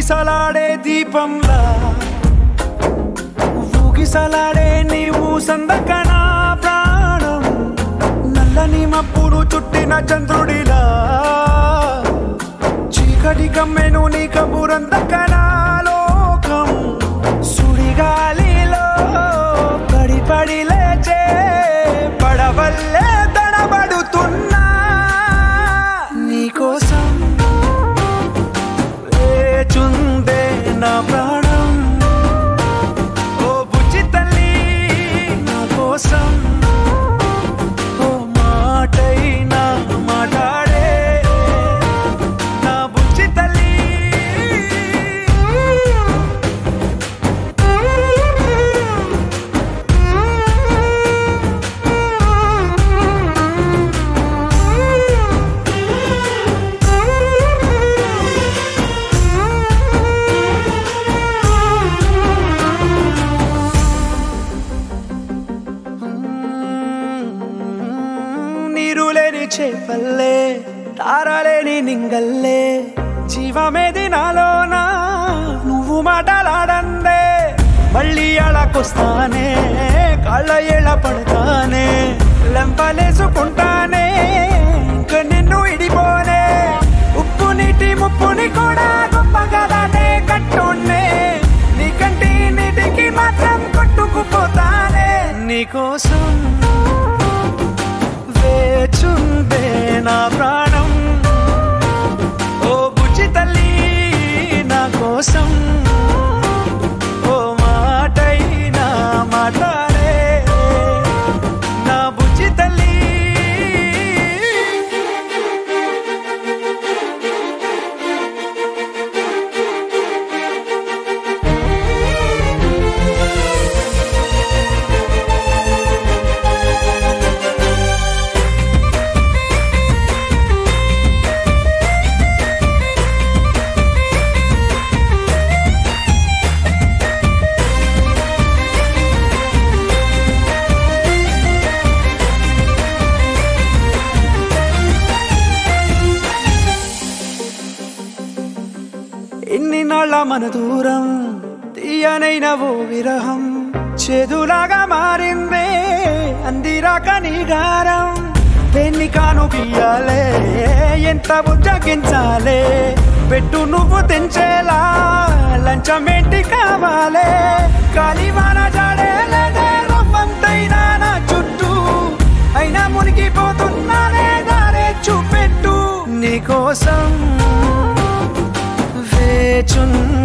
ఊగిసలాడే దీపంలా ఊగిసలాడే నీవు సందకనా ప్రాణం నల్లని మబ్బులు చుట్టిన చంద్రుడిలా చీకటి కమ్మెను నీ కబురందకనా లోకం సుడిగాలిలో పడి పడి లేచే పడవల్లే తడబడుతున్నా నీకోసం వేచుందే నా ప్రాణం ఓ బుజ్జి తల్లి నా కోసం ఓ మాటైనా మాట్లాడే నా బుజ్జి తల్లి నీరులేని చేపల్లే తారలేని నింగల్లే జీవమేది నాలోనా నువ్వు మాటలాడందే మళ్ళీ అళకొస్తానే కాళ్ళ ఏళ్ళ పడతానే లెంపలేసుకుంటానే ఇంక నిన్ను ఇడిపోనే ఉప్పు నీటి ముప్పుని కూడా గొప్పగా దాటే కట్టున్నే నీ కంటి నీటికి మాత్రం కొట్టుకుపోతానే నీకోసం వేచుందే నా ప్రాణం ఓ బుజ్జి తల్లి నా కోసం ఓ మాటైనా మాట్లాడే నా బుజ్జి తల్లి ఎన్ని నాళ్ళ మన దూరం తీయనైన ఓ విరహం చేదులాగా మారిందే అందిరాక నీ గారం దేన్ని కాను గీయాలే ఎంత బుజ్జగించాలే పెట్టు నువ్వు తెంచేలా లంచమేంటి కావాలే కాలివాన జాడేలేదే రవ్వంతైనా నా చుట్టూ అయినా మునిగిపోతున్నానే దారే చూపెట్టు నీకోసం వేచున్న